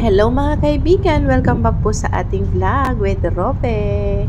Hello mga kaibigan! Welcome back po sa ating vlog with Rope.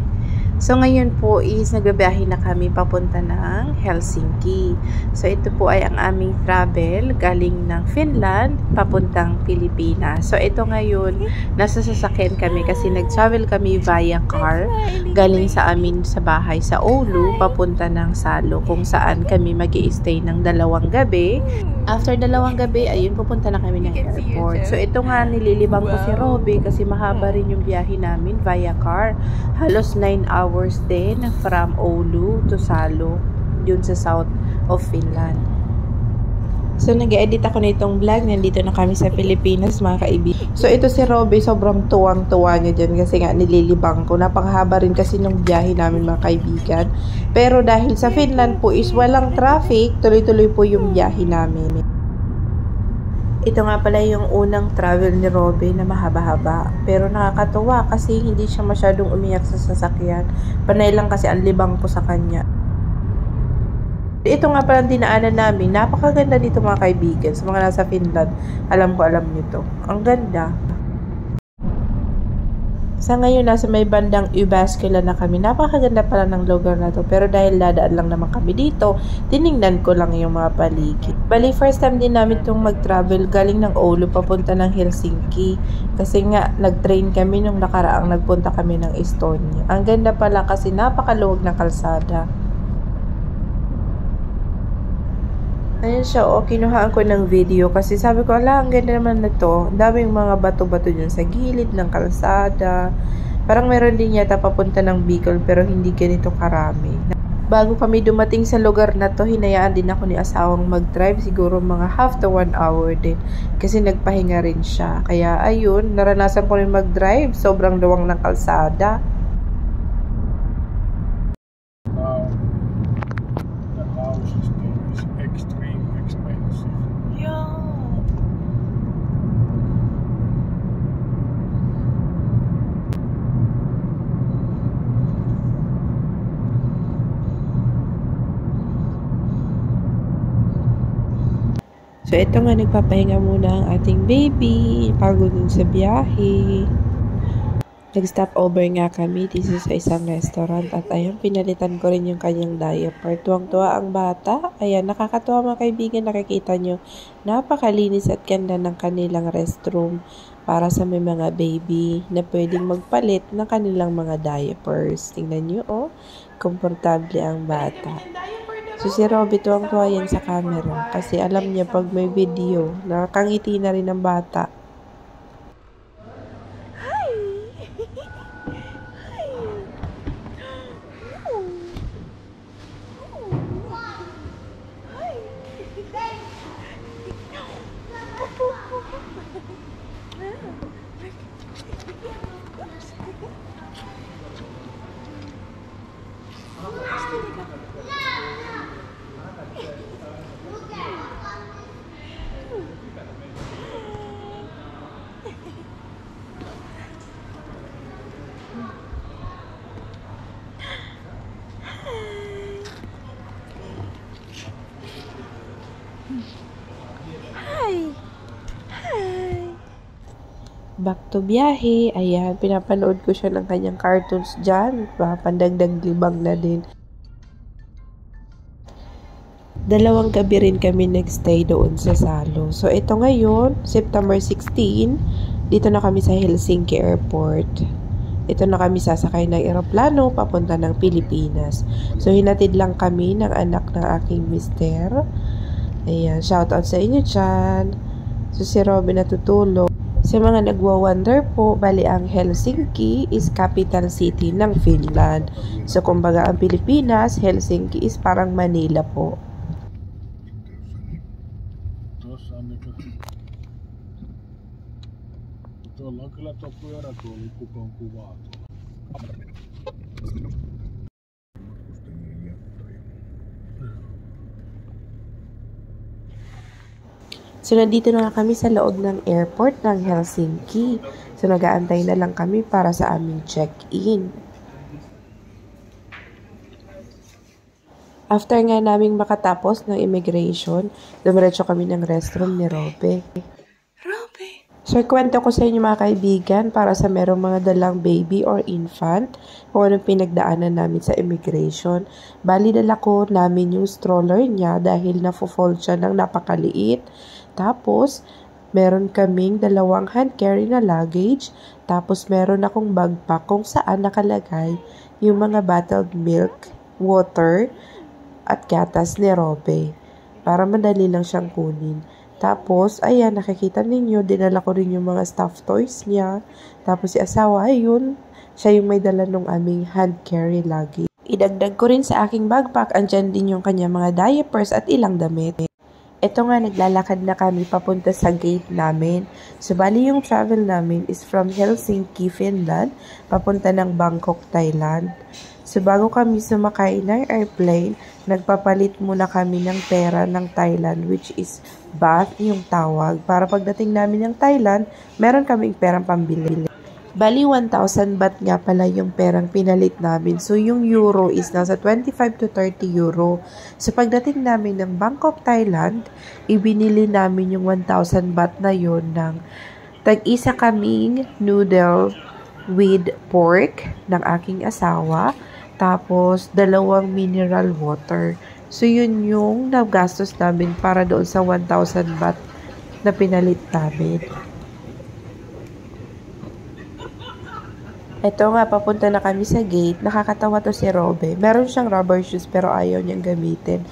So ngayon po is nagbabiyahe na kami papunta ng Helsinki. So ito po ay ang aming travel galing ng Finland papuntang Pilipinas. So ito ngayon nasa sasakyan kami kasi nag-travel kami via car galing sa amin sa bahay sa Oulu papunta ng Salo kung saan kami mag-i-stay ng 2 gabi. After 2 gabi, ayun, pupunta na kami ng airport. So, ito nga, nililibang ko si Robbie kasi mahaba rin yung biyahe namin via car. Halos 9 hours din from Oulu to Salo, yun sa south of Finland. So, nag-edit ako nitong vlog. Nandito na kami sa Pilipinas, mga kaibigan. So, ito si Robbie, sobrang tuwang-tuwa niya dyan kasi nga nililibang ko. Napakahaba rin kasi nung biyahe namin, mga kaibigan. Pero dahil sa Finland po is walang traffic, tuloy-tuloy po yung biyahe namin. Ito nga pala yung unang travel ni Robbie na mahaba-haba. Pero nakakatuwa kasi hindi siya masyadong umiyak sa sasakyan. Panay lang kasi ang libang ko sa kanya. Ito nga pala dinaanan namin. Napakaganda dito, mga kaibigan. Sa mga nasa Finland, alam nito. Ang ganda. Sa ngayon, nasa may bandang Jyväskylä na kami. Napakaganda pala ng lugar na to. Pero dahil dadaan lang naman kami dito, tiningnan ko lang yung mga paligid. Bali, first time din namin itong mag-travel galing ng Oulu papunta ng Helsinki. Kasi nga, nag-train kami nung nakaraang nagpunta kami ng Estonia. Ang ganda pala kasi napakaluwag ng kalsada. Ayan siya, kinuhaan ko ng video kasi sabi ko, ala, ang ganda naman na to. Daming mga bato-bato dyan sa gilid ng kalsada. Parang meron din yata papunta ng Bicol pero hindi ganito karami. Bago kami dumating sa lugar na to, hinayaan din ako ni asawang mag-drive. Siguro mga half to 1 hour din. Kasi nagpahinga rin siya. Kaya ayun, naranasan ko rin mag-drive. Sobrang luwang ng kalsada. So, ito nga, nagpapahinga muna ang ating baby. Pagod dun sa biyahe. Nag-stop over nga kami dito sa isang restaurant. At ayun, pinalitan ko rin yung kanyang diaper. Tuwang-tuwa ang bata. Ayan, nakakatuwa mga kaibigan. Nakikita nyo, napakalinis at ganda ng kanilang restroom para sa may mga baby na pwedeng magpalit ng kanilang mga diapers. Tingnan nyo, komportable ang bata. So, si Robbie tuwang-tuwa yan sa camera kasi alam niya pag may video, nakakangiti na rin ang bata. Hi! Back to biyahe. Ayan, pinapanood ko siya ng kanyang cartoons dyan. Pandagdag libang na din. 2 gabi rin kami nagstay doon sa Salo. So, ito ngayon, September 16, dito na kami sa Helsinki Airport. Ito na kami sasakay ng eroplano papunta ng Pilipinas. So, hinatid lang kami ng anak ng aking mister. Ayan, shoutout sa inyo dyan. So, si Robin natutulog. Sa mga nagwa-wonder po, bali ang Helsinki is capital city ng Finland. So, kumbaga ang Pilipinas, Helsinki is parang Manila po. Tuolla on kyllä tuo pyörätuoli kukon kuvaa tuolla. So, nandito na kami sa loob ng airport ng Helsinki. So, nag-aantay na lang kami para sa aming check-in. After nga naming makatapos ng immigration, dumiretso kami ng restroom ni Robe. So, ikwento ko sa inyo mga kaibigan para sa merong mga dalang baby or infant kung anong pinagdaanan namin sa immigration. Bali, dala ko namin yung stroller niya dahil nafo-fold siya ng napakaliit. Tapos, meron kaming 2 hand carry na luggage. Tapos, meron akong backpack kung saan nakalagay yung mga bottled milk, water, at gatas ni Robe. Para madali lang siyang kunin. Tapos, ayan, nakikita ninyo, dinala ko rin yung mga stuffed toys niya. Tapos, si asawa, ayun, siya yung may dala nung aming hand carry lagi. Idagdag ko rin sa aking backpack, andyan din yung kanya mga diapers at ilang damit. Ito nga, naglalakad na kami papunta sa gate namin. So, bali yung travel namin is from Helsinki, Finland, papunta ng Bangkok, Thailand. So, bago kami sumakay ng airplane, nagpapalit muna kami ng pera ng Thailand, which is baht yung tawag. Para pagdating namin ng Thailand, meron kaming perang pambili. Bali, 1,000 baht nga pala yung perang pinalit namin. So, yung euro is nasa 25 to 30 euro. So, pagdating namin ng Bangkok, Thailand, ibinili namin yung 1,000 baht na yun ng tag-isa kaming noodle with pork ng aking asawa. Tapos, 2 mineral water. So, yun yung nagastos namin para doon sa 1,000 baht na pinalit namin. Ito nga, papunta na kami sa gate. Nakakatawa to si Robe. Meron siyang rubber shoes pero ayaw niyang gamitin.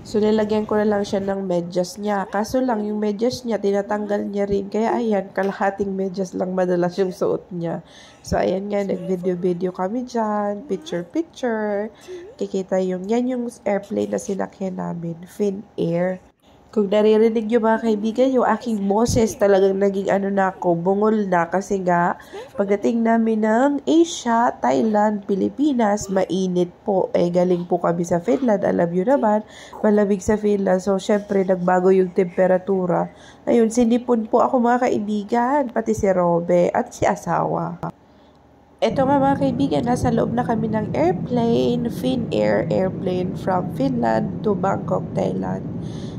So, nilagyan ko na lang siya ng medyas niya. Kaso lang, yung medyas niya, tinatanggal niya rin. Kaya, ayan, kalahating medyas lang madalas yung suot niya. So, ayan nga, nag-video-video kami dyan. Picture-picture. Kikita yan yung airplane na sinakyan namin. Finnair. Kung naririnig nyo mga kaibigan, yung aking boses talagang naging bungol na. Kasi nga, pagdating namin ng Asia, Thailand, Pilipinas, mainit po. Galing po kami sa Finland. Alam nyo naman, malamig sa Finland. So, syempre, nagbago yung temperatura. Ayun, sinipon po ako mga kaibigan, pati si Robe at si asawa. Ito nga mga kaibigan, nasa loob na kami ng airplane, Finnair airplane from Finland to Bangkok, Thailand.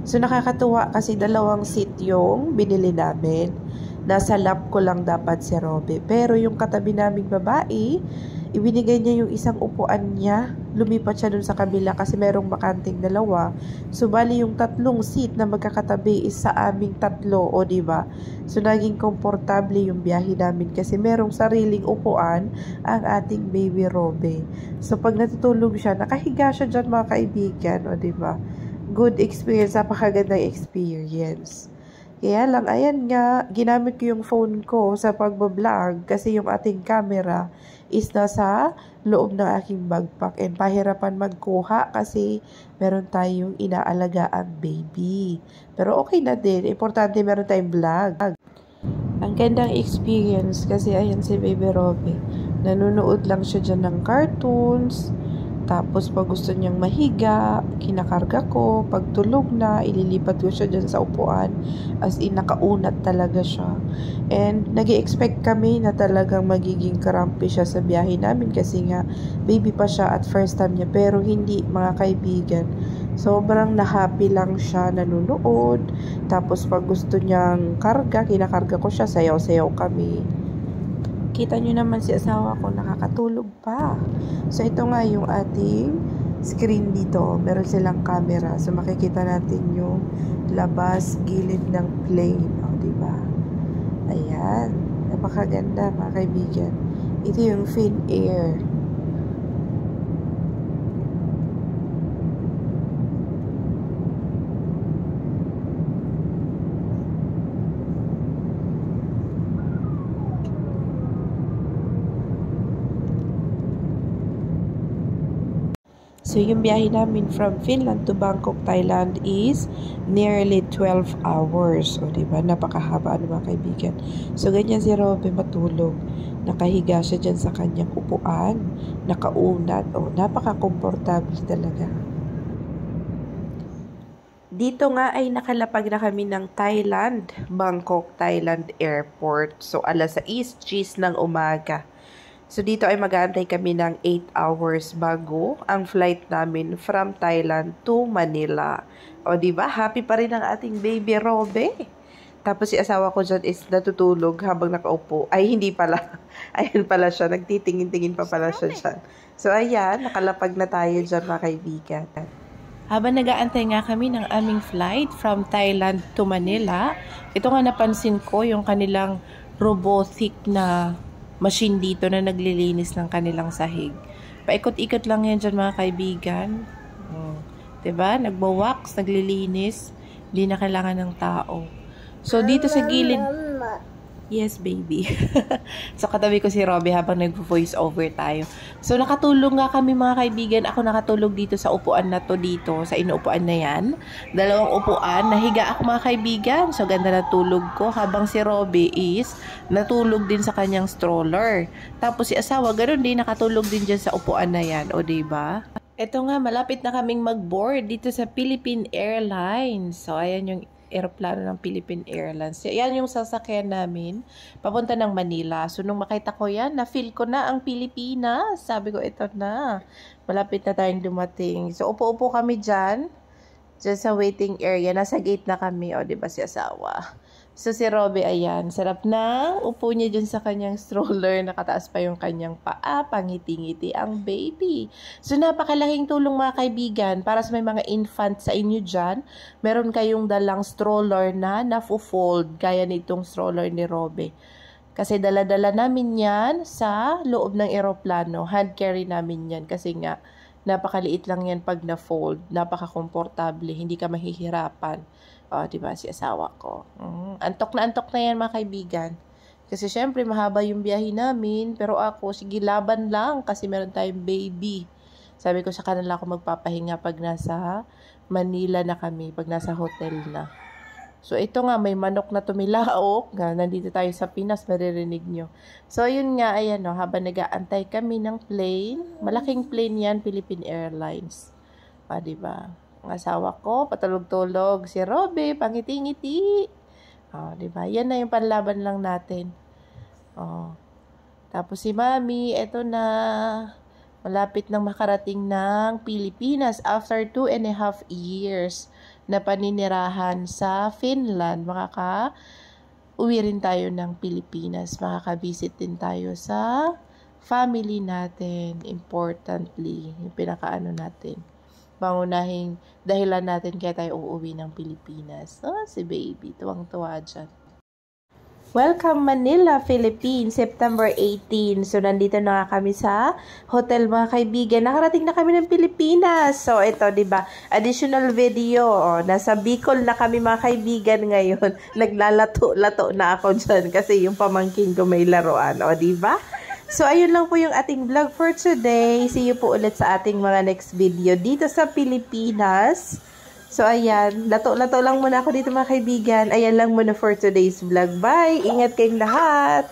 So, nakakatuwa kasi 2 seat yung binili namin. Nasa lap ko lang dapat si Robe. Pero yung katabi naming babae, ibinigay niya yung isang upuan niya. Lumipat siya dun sa kabila kasi merong bakanting 2. So, bali yung 3 seat na magkakatabi is sa aming 3, o diba? So, naging komportable yung biyahe namin kasi merong sariling upuan ang ating baby Robe. So, pag natutulog siya, nakahiga siya dyan mga kaibigan, o diba? Good experience, napakagandang experience. Kaya lang, ayan nga, ginamit ko yung phone ko sa pagbablog kasi yung ating camera is nasa loob ng aking backpack and pahirapan magkuha kasi meron tayong inaalagaang baby. Pero okay na din, importante meron tayong vlog. Ang gandang experience kasi ayan si Baby Robe, nanonood lang siya dyan ng cartoons. Tapos, pag gusto niyang mahiga, kinakarga ko. Pag tulog na, ililipat ko siya dyan sa upuan. As in, nakaunat talaga siya. And, nag-expect kami na talagang magiging crampy siya sa biyahe namin. Kasi nga, baby pa siya at first time niya. Pero hindi, mga kaibigan. Sobrang na-happy lang siya, nanunood. Tapos, pag gusto niyang karga, kinakarga ko siya, sayaw-sayaw kami. Kita nyo naman si asawa ko, nakakatulog pa. So, ito nga yung ating screen dito. Meron silang camera. So, makikita natin yung labas, gilid ng plane. O, diba? Ayan. Napakaganda, mga kaibigan. Ito yung Finnair. So, yung biyahe namin from Finland to Bangkok, Thailand is nearly 12 hours. O, diba? Napakahaba, mga kaibigan. So, ganyan si Robe matulog. Nakahiga siya dyan sa kanyang upuan. Nakaunat. O, napaka-komportable talaga. Dito nga ay nakalapag na kami ng Thailand, Bangkok, Thailand Airport. So, alas 6:00 ng umaga. So, dito ay mag-aantay kami ng 8 hours bago ang flight namin from Thailand to Manila. O, diba? Happy pa rin ang ating baby Robe. Tapos si asawa ko dyan is natutulog habang nakaupo. Ay, hindi pala. Ayan pala siya. Nagtitingin-tingin pa pala siya dyan. So, ayan. Nakalapag na tayo dyan, mga kaibigan. Habang nag-aantay nga kami ng aming flight from Thailand to Manila, ito nga napansin ko yung kanilang robotic na machine dito na naglilinis ng kanilang sahig. Paikot-ikot lang yan dyan, mga kaibigan. Diba? Nagbawax, naglilinis. Hindi na kailangan ng tao. So, dito sa gilid... Yes, baby. So, katabi ko si Robbie habang nag-voice over tayo. So, nakatulog nga kami, mga kaibigan. Ako nakatulog dito sa upuan na to dito. Sa inuupuan na yan. Dalawang upuan. Nahiga ako, mga kaibigan. So, ganda na tulog ko. Habang si Robbie is natulog din sa kanyang stroller. Tapos si asawa, ganoon din, nakatulog din dyan sa upuan na yan. O, diba? Ito nga, malapit na kaming mag-board dito sa Philippine Airlines. So, ayan yung aeroplano ng Philippine Airlines. Yan yung sasakyan namin, papunta ng Manila. So, nung makita ko yan, na-feel ko na ang Pilipinas. Sabi ko, ito na. Malapit na tayong dumating. So, upo-upo kami dyan sa waiting area. Nasa gate na kami. O, diba si asawa? So, si Robbie, ayan. Sarap na. Upo niya dyan sa kanyang stroller. Nakataas pa yung kanyang paa. Pangiti-ngiti ang baby. So, napakalaking tulong, mga kaibigan. Para sa may mga infant sa inyo dyan, meron kayong dalang stroller na nafo-fold. Gaya nitong stroller ni Robbie. Kasi dala-dala namin yan sa loob ng eroplano. Hand carry namin yan. Kasi nga, napakaliit lang yan pag na-fold. Napaka-komportable. Hindi ka mahihirapan. O, diba, si asawa ko. Antok na yan, mga kaibigan. Kasi, syempre, mahaba yung biyahe namin. Pero ako, sige, laban lang. Kasi meron tayong baby. Sabi ko sa kanila ako magpapahinga pag nasa Manila na kami. Pag nasa hotel na. So, ito nga, may manok na tumilaok. Nandito tayo sa Pinas, maririnig nyo. So, yun nga, ayan, no, habang nag-aantay kami ng plane. Malaking plane yan, Philippine Airlines. O, diba? Ang asawa ko, patulog-tulog. Si Robbie, pangiti-ngiti. O, diba? Yan na yung panlaban lang natin. O. Tapos si Mami, eto na. Malapit nang makarating ng Pilipinas after 2.5 years na paninirahan sa Finland. Uwi rin tayo ng Pilipinas. Makaka-visit din tayo sa family natin. Importantly, yung pinakaano natin. Pangunahing dahilan natin kaya tayo uuwi ng Pilipinas. Oh, si baby, tuwang-tuwa dyan. Welcome Manila, Philippines, September 18. So, nandito na nga kami sa hotel, mga kaibigan. Nakarating na kami ng Pilipinas. So, ito, diba? Additional video. Oh, nasa Bicol na kami, mga kaibigan, ngayon. Naglalato-lato na ako dyan kasi yung pamangkin ko may laruan. O, diba? So, ayun lang po yung ating vlog for today. See you po ulit sa ating mga next video dito sa Pilipinas. So, ayan. Lato-lato lang muna ako dito, mga kaibigan. Ayan lang muna for today's vlog. Bye! Ingat kayong lahat!